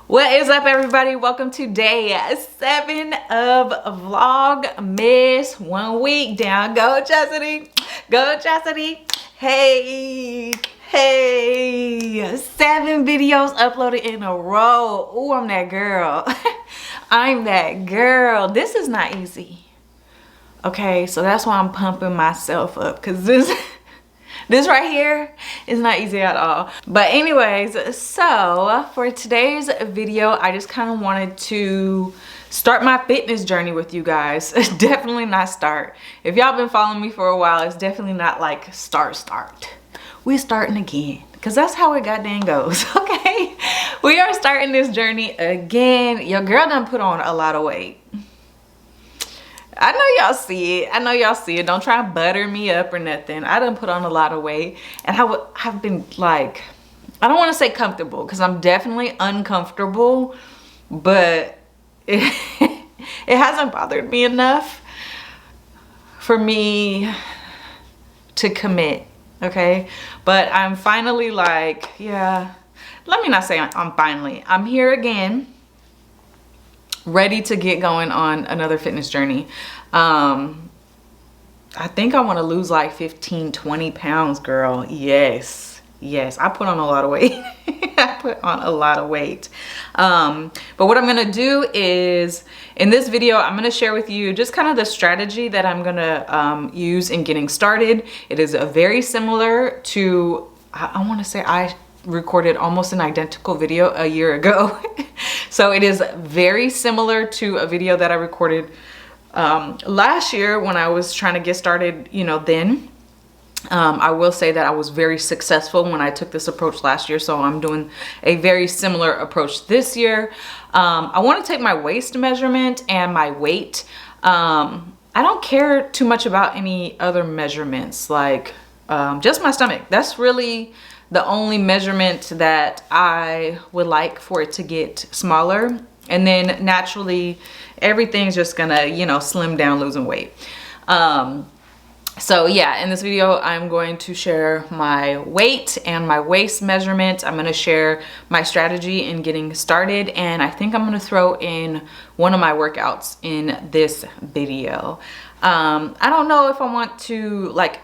What is up, everybody? Welcome to day 7 of Vlogmas. 1 week down. Go Chassidy. Go Chassidy. Hey. 7 videos uploaded in a row. Ooh, I'm that girl. I'm that girl. This is not easy. Okay, so that's why I'm pumping myself up, because this right here is not easy at all. But anyways, so for today's video, I just kind of wanted to start my fitness journey with you guys. Definitely not start. If y'all been following me for a while, it's definitely not like start. We starting again, because that's how it goddamn goes. Okay, we are starting this journey again. Your girl done put on a lot of weight. I know y'all see it. I know y'all see it. Don't try and butter me up or nothing. I done put on a lot of weight, and I've been like, I don't want to say comfortable, because I'm definitely uncomfortable, but it hasn't bothered me enough for me to commit. Okay, but I'm finally like, yeah, let me not say I'm here again, ready to get going on another fitness journey. I think I want to lose like 15-20 pounds, girl. Yes, I put on a lot of weight. I put on a lot of weight. But what I'm gonna do is, in this video, I'm gonna share with you just kind of the strategy that I'm gonna use in getting started. It is very similar to, I want to say I recorded almost an identical video a year ago. So it is very similar to a video that I recorded last year when I was trying to get started, you know, then. I will say that I was very successful when I took this approach last year, so I'm doing a very similar approach this year. I want to take my waist measurement and my weight. I don't care too much about any other measurements, like just my stomach. That's really the only measurement that I would like for it to get smaller. And then naturally, everything's just gonna, you know, slim down, losing weight. So yeah, in this video, I'm going to share my weight and my waist measurement. I'm gonna share my strategy in getting started. And I think I'm gonna throw in one of my workouts in this video. I don't know if I want to like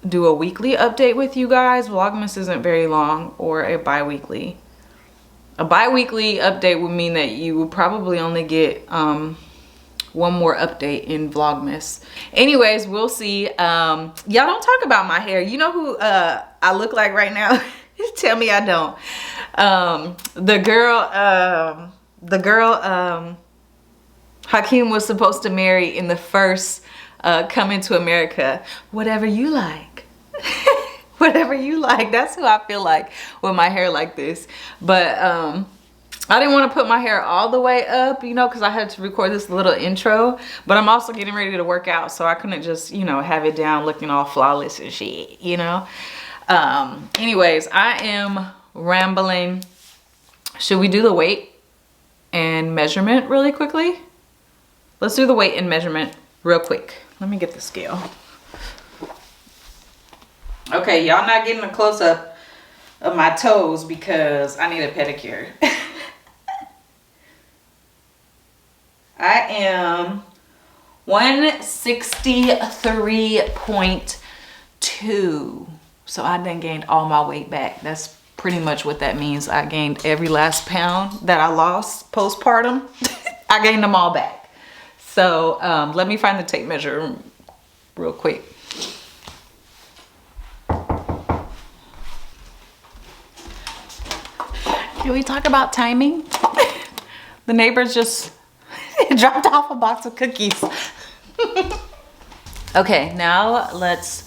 do a weekly update with you guys. Vlogmas isn't very long, or a bi-weekly. A bi-weekly update would mean that you would probably only get one more update in Vlogmas. Anyways, we'll see. Y'all don't talk about my hair. You know who I look like right now? Tell me I don't. The girl Hakeem was supposed to marry in the first Coming to America. Whatever you like. Whatever you like. That's who I feel like with my hair like this. But I didn't want to put my hair all the way up, you know, because I had to record this little intro. But I'm also getting ready to work out, so I couldn't just, you know, have it down looking all flawless and shit, you know. Anyways, I am rambling. Should we do the weight and measurement really quickly? Let's do the weight and measurement real quick. Let me get the scale. Okay, y'all not getting a close-up of my toes because I need a pedicure. I am 163.2. So I done gained all my weight back. That's pretty much what that means. I gained every last pound that I lost postpartum. I gained them all back. So let me find the tape measure real quick. Can we talk about timing? The neighbors just dropped off a box of cookies. Okay, now let's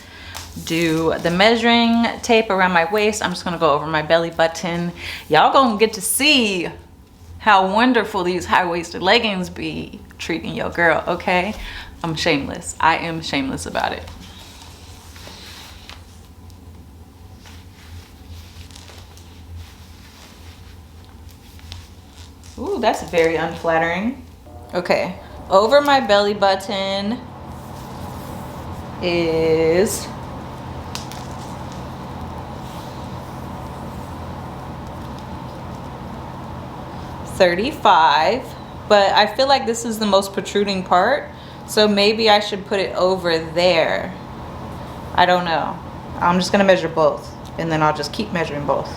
do the measuring tape around my waist. I'm just gonna go over my belly button. Y'all gonna get to see how wonderful these high-waisted leggings be treating your girl, okay? I'm shameless. I am shameless about it. Ooh, that's very unflattering. Okay, over my belly button is 35, but I feel like this is the most protruding part, so maybe I should put it over there. I don't know. I'm just gonna measure both, and then I'll just keep measuring both.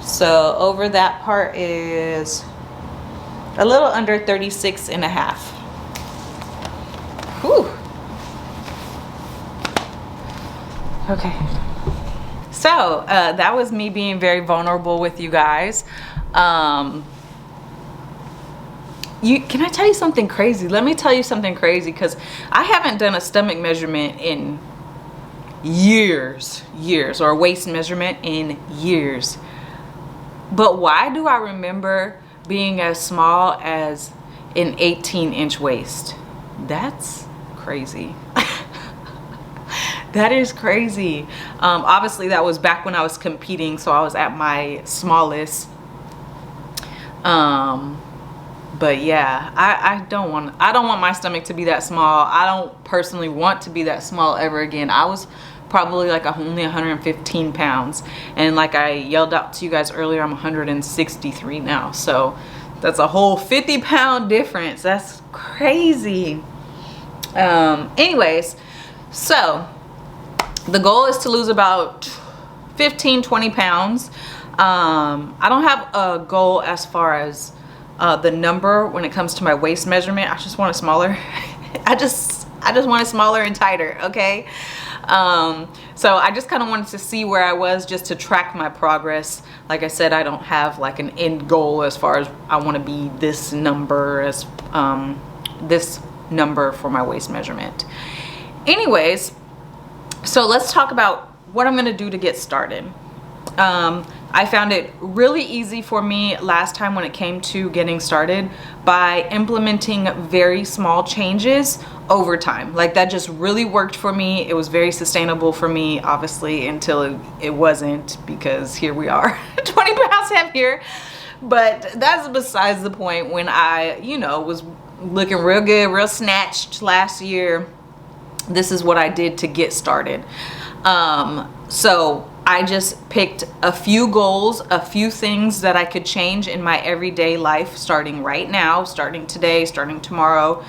So over that part is a little under 36 and a half. Whew. Okay. So that was me being very vulnerable with you guys. Can I tell you something crazy? Let me tell you something crazy, because I haven't done a stomach measurement in years, or a waist measurement in years. But why do I remember being as small as an 18-inch waist? That's crazy. That is crazy. Obviously that was back when I was competing, so I was at my smallest. But yeah, I don't want my stomach to be that small. I don't personally want to be that small ever again. I was probably like only 115 pounds, and like I yelled out to you guys earlier, I'm 163 now, so that's a whole 50-pound difference. That's crazy. Anyways, so the goal is to lose about 15-20 pounds. I don't have a goal as far as the number when it comes to my waist measurement. I just want it smaller. I just want it smaller and tighter, okay? So I just kind of wanted to see where I was, just to track my progress. Like I said, I don't have like an end goal as far as I want to be this number, as this number for my waist measurement. Anyways, so let's talk about what I'm going to do to get started. I found it really easy for me last time when it came to getting started by implementing very small changes over time. Like that just really worked for me. It was very sustainable for me, obviously, until it wasn't, because here we are 20 pounds heavier. But that's besides the point. When I, you know, was looking real good, real snatched last year, this is what I did to get started. So I just picked a few goals, a few things that I could change in my everyday life, starting right now, starting today, starting tomorrow.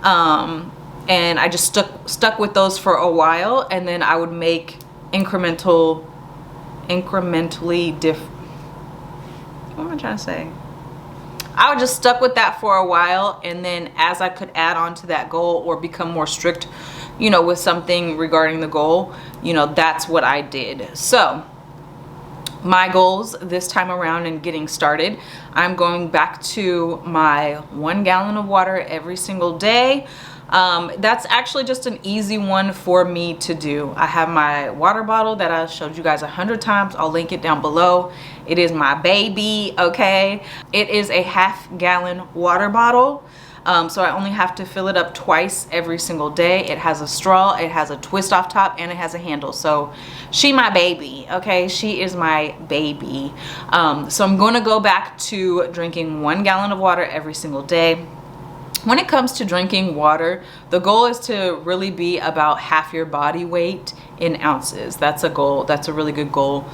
And I just stuck with those for a while, and then I would make incrementally what am I trying to say? I would just stuck with that for a while, and then as I could add on to that goal or become more strict, you know, with something regarding the goal, you know, that's what I did. So my goals this time around in getting started, I'm going back to my 1 gallon of water every single day. That's actually just an easy one for me to do. I have my water bottle that I showed you guys 100 times. I'll link it down below. It is my baby, okay? It is a ½ gallon water bottle. So I only have to fill it up twice every single day. It has a straw, it has a twist off top, and it has a handle. So she my baby, okay? She is my baby. So I'm gonna go back to drinking 1 gallon of water every single day. When it comes to drinking water, the goal is to really be about half your body weight in ounces. That's a goal. That's a really good goal,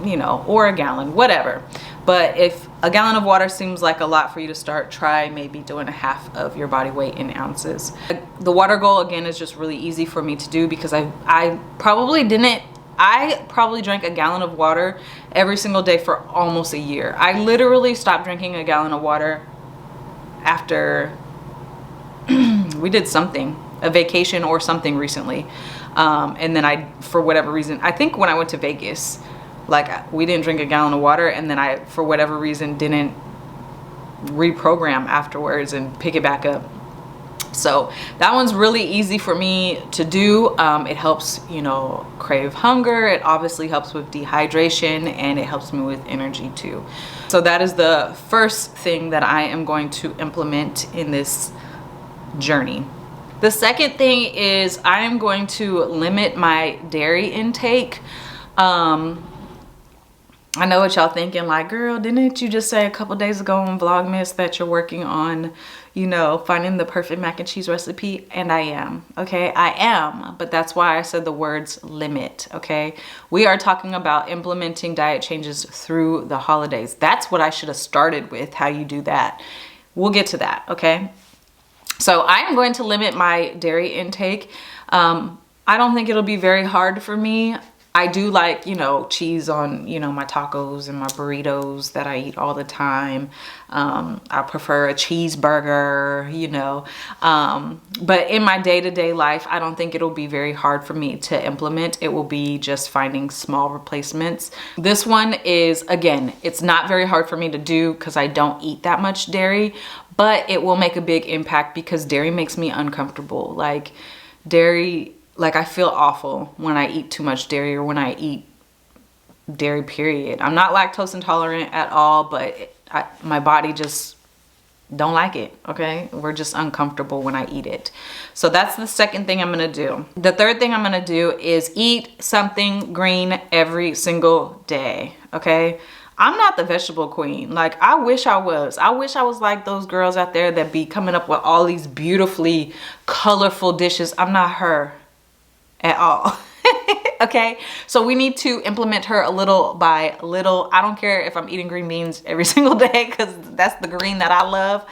you know, or a gallon, whatever. But if a gallon of water seems like a lot for you to start, try maybe doing a half of your body weight in ounces. The water goal, again, is just really easy for me to do because I probably drank a gallon of water every single day for almost a year. I literally stopped drinking a gallon of water after we did something, a vacation or something recently. And then for whatever reason, I think when I went to Vegas, like we didn't drink a gallon of water, and then I, for whatever reason, didn't reprogram afterwards and pick it back up. So that one's really easy for me to do. It helps, you know, crave hunger. It obviously helps with dehydration, and it helps me with energy too. So that is the first thing that I am going to implement in this journey. The second thing is I am going to limit my dairy intake. I know what y'all thinking, like, girl, didn't you just say a couple days ago on Vlogmas that you're working on, you know, finding the perfect mac and cheese recipe? And I am, okay? I am, but that's why I said the words limit, okay? We are talking about implementing diet changes through the holidays. That's what I should have started with, how you do that. We'll get to that, okay? So I am going to limit my dairy intake. I don't think it'll be very hard for me. I do like, you know, cheese on, you know, my tacos and my burritos that I eat all the time. I prefer a cheeseburger, you know. But in my day-to-day life, I don't think it'll be very hard for me to implement. It will be just finding small replacements. This one is, again, it's not very hard for me to do because I don't eat that much dairy, but it will make a big impact because dairy makes me uncomfortable. Like dairy, like I feel awful when I eat too much dairy or when I eat dairy, period. I'm not lactose intolerant at all, but my body just don't like it, okay? We're just uncomfortable when I eat it. So that's the second thing I'm gonna do. The third thing I'm gonna do is eat something green every single day, okay? I'm not the vegetable queen. Like, I wish I was. I wish I was like those girls out there that be coming up with all these beautifully colorful dishes. I'm not her at all. Okay, so we need to implement her a little by little. I don't care if I'm eating green beans every single day because that's the green that I love.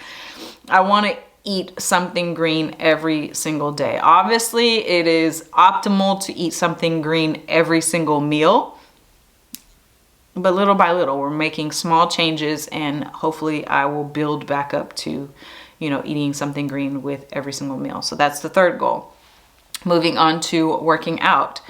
I want to eat something green every single day. Obviously, it is optimal to eat something green every single meal, but little by little, we're making small changes, and hopefully I will build back up to, you know, eating something green with every single meal. So that's the third goal. Moving on to working out.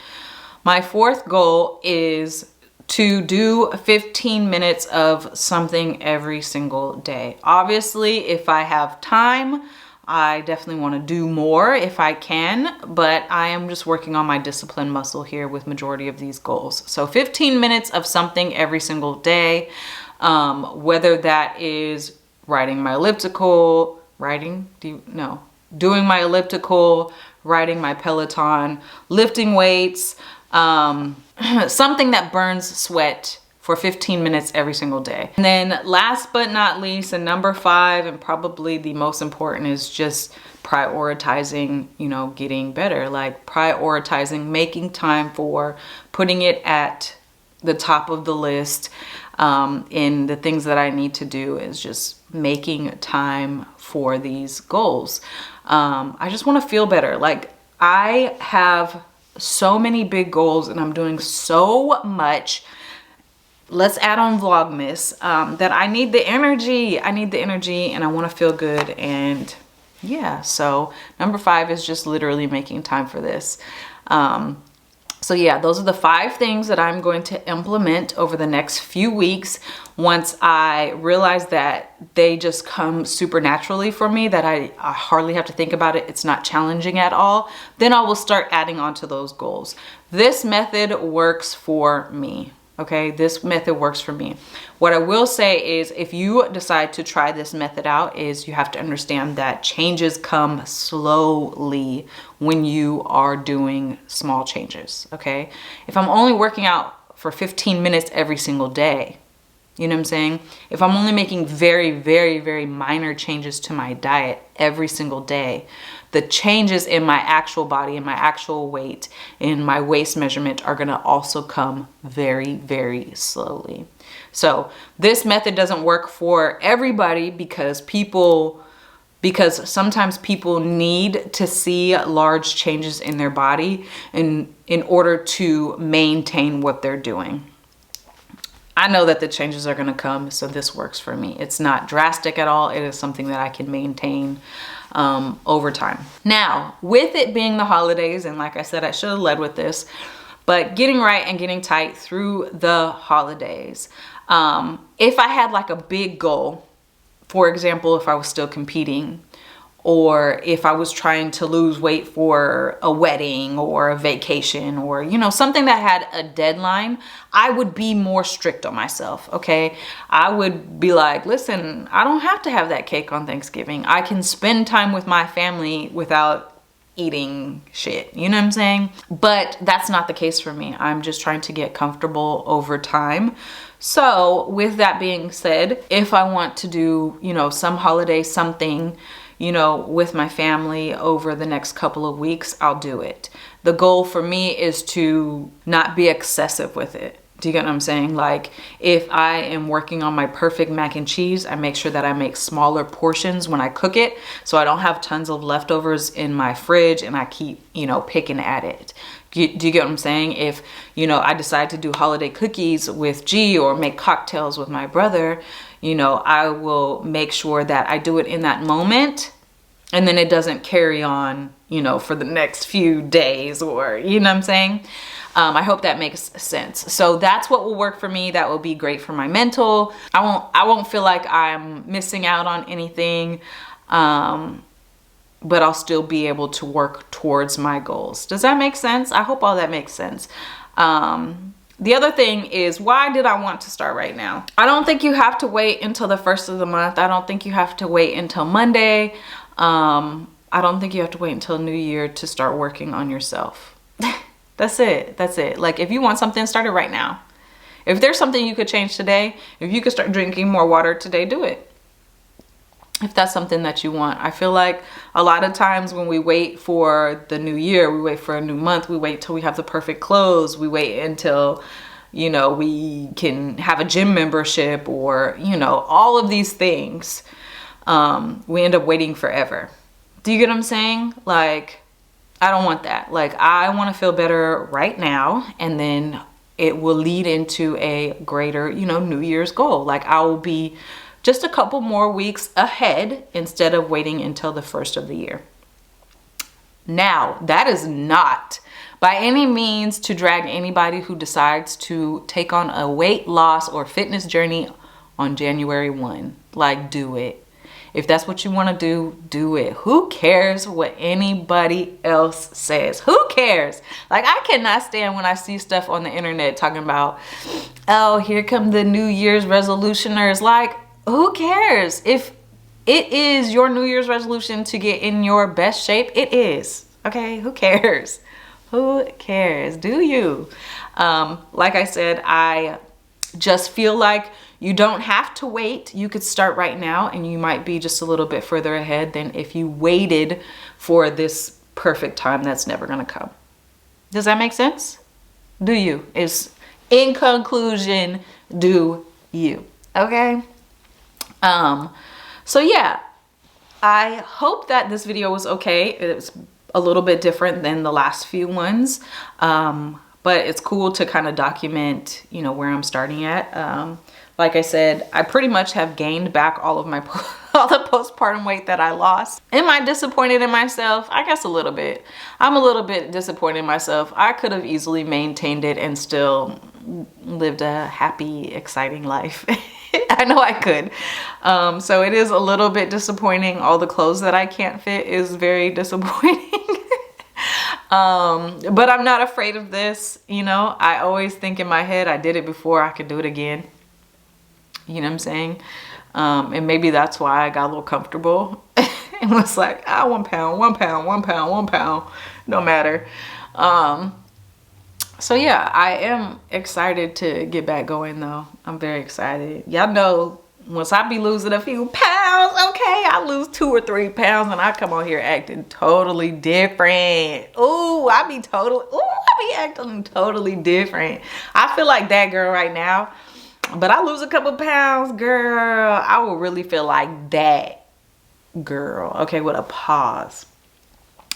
My fourth goal is to do 15 minutes of something every single day. Obviously, if I have time, I definitely want to do more if I can, but I am just working on my discipline muscle here with majority of these goals. So 15 minutes of something every single day, whether that is riding my elliptical, doing my elliptical, riding my Peloton, lifting weights, something that burns sweat for 15 minutes every single day. And then last but not least, and number 5, and probably the most important, is just prioritizing, you know, getting better. Like prioritizing, making time for, putting it at the top of the list. In the things that I need to do is just making time for these goals. I just want to feel better. Like I have so many big goals and I'm doing so much. Let's add on Vlogmas, that I need the energy. I need the energy and I want to feel good. And yeah, so number 5 is just literally making time for this. So yeah, those are the 5 things that I'm going to implement over the next few weeks. Once I realize that they just come super naturally for me, that I hardly have to think about it, it's not challenging at all, then I will start adding on to those goals. This method works for me. Okay, this method works for me. What I will say is if you decide to try this method out, is you have to understand that changes come slowly when you are doing small changes, okay? If I'm only working out for 15 minutes every single day, you know what I'm saying? If I'm only making very, very, very minor changes to my diet every single day, the changes in my actual body, in my actual weight, in my waist measurement are gonna also come very, very slowly. So this method doesn't work for everybody because sometimes people need to see large changes in their body in order to maintain what they're doing. I know that the changes are gonna come, so this works for me. It's not drastic at all. It is something that I can maintain over time. Now, with it being the holidays, and like I said, I should have led with this, but getting right and getting tight through the holidays. If I had like a big goal, for example, if I was still competing, or if I was trying to lose weight for a wedding or a vacation, or, you know, something that had a deadline, I would be more strict on myself, okay? I would be like, listen, I don't have to have that cake on Thanksgiving. I can spend time with my family without eating shit, you know what I'm saying? But that's not the case for me. I'm just trying to get comfortable over time. So with that being said, if I want to do, you know, some holiday something, you know, with my family over the next couple of weeks, I'll do it. The goal for me is to not be excessive with it. Do you get what I'm saying? Like, if I am working on my perfect mac and cheese, I make sure that I make smaller portions when I cook it, so I don't have tons of leftovers in my fridge and I keep, you know, picking at it. Do you get what I'm saying? If, you know, I decide to do holiday cookies with G or make cocktails with my brother, you know, I will make sure that I do it in that moment, and then it doesn't carry on, you know, for the next few days, or, you know what I'm saying? I hope that makes sense. So that's what will work for me. That will be great for my mental. I won't feel like I'm missing out on anything, but I'll still be able to work towards my goals. Does that make sense? I hope all that makes sense. The other thing is, why did I want to start right now? I don't think you have to wait until the first of the month. I don't think you have to wait until Monday. I don't think you have to wait until New Year to start working on yourself. That's it. That's it. Like, if you want something, start it right now. If there's something you could change today, if you could start drinking more water today, do it. If that's something that you want. I feel like a lot of times when we wait for the new year, we wait for a new month, we wait till we have the perfect clothes, we wait until, you know, we can have a gym membership, or, you know, all of these things. We end up waiting forever. Do you get what I'm saying? Like, I don't want that. Like, I want to feel better right now, and then it will lead into a greater, you know, New Year's goal. Like, I will be just a couple more weeks ahead instead of waiting until the first of the year. Now, that is not by any means to drag anybody who decides to take on a weight loss or fitness journey on January 1. Like, do it. If that's what you want to do, do it. Who cares what anybody else says? Who cares? Like, I cannot stand when I see stuff on the internet talking about, oh, here come the New Year's resolutioners. Like, who cares? If it is your New Year's resolution to get in your best shape, it is. Okay, who cares? Who cares? Do you? Like I said, I just feel like you don't have to wait. You could start right now, and you might be just a little bit further ahead than if you waited for this perfect time that's never gonna come. Does that make sense? Do you? Is, in conclusion, do you? Okay? So yeah, I hope that this video was okay. It was a little bit different than the last few ones. But it's cool to kind of document, you know, where I'm starting at. Like I said, I pretty much have gained back all of my all the postpartum weight that I lost. Am I disappointed in myself? I guess a little bit. I'm a little bit disappointed in myself. I could have easily maintained it and still lived a happy, exciting life. I know I could. So it is a little bit disappointing. All the clothes that I can't fit is very disappointing. But I'm not afraid of this. You know, I always think in my head, I did it before, I could do it again. You know what I'm saying? And maybe that's why I got a little comfortable and was like, 1 pound, 1 pound, 1 pound, 1 pound, no matter. So yeah, I am excited to get back going though. I'm very excited. Y'all know, once I be losing a few pounds, okay, I lose 2 or 3 pounds and I come on here acting totally different. Ooh, I be acting totally different. I feel like that girl right now. But I lose a couple pounds, girl, I will really feel like that girl. Okay, with a pause.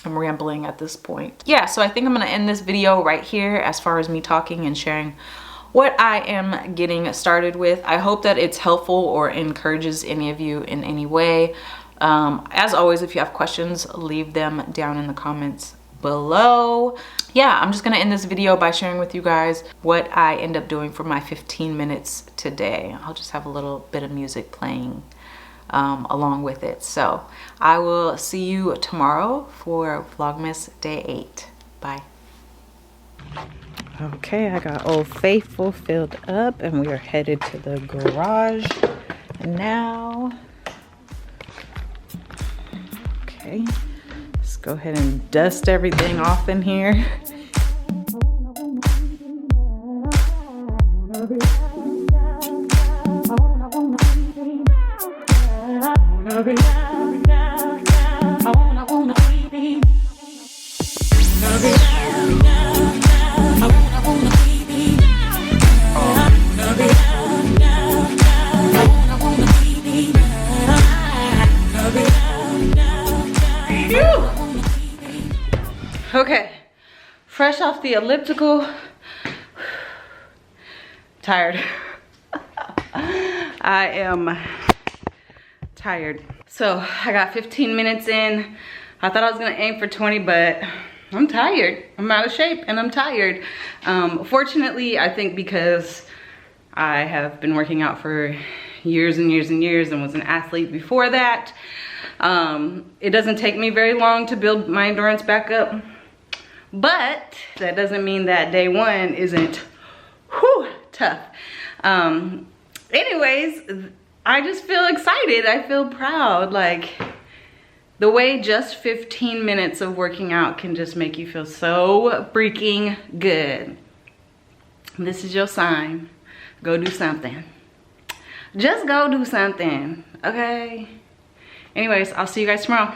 I'm rambling at this point. Yeah, so I think I'm gonna end this video right here as far as me talking and sharing what I am getting started with. I hope that it's helpful or encourages any of you in any way. As always, if you have questions, leave them down in the comments below. Yeah, I'm just gonna end this video by sharing with you guys what I end up doing for my 15 minutes today. I'll just have a little bit of music playing along with it. So I will see you tomorrow for Vlogmas Day 8. Bye. Okay, I got Old Faithful filled up and we are headed to the garage now. Okay, let's Go ahead and dust everything off in here. Okay, fresh off the elliptical. Tired. I am tired. So I got 15 minutes in. I thought I was gonna aim for 20, but I'm tired. I'm out of shape and I'm tired. Fortunately, I think because I have been working out for years and years and years and was an athlete before that, it doesn't take me very long to build my endurance back up. But that doesn't mean that day one isn't tough. Anyways, I just feel excited. I feel proud. Like, the way just 15 minutes of working out can just make you feel so freaking good. This is your sign. Go do something. Just go do something, okay? Anyways, I'll see you guys tomorrow.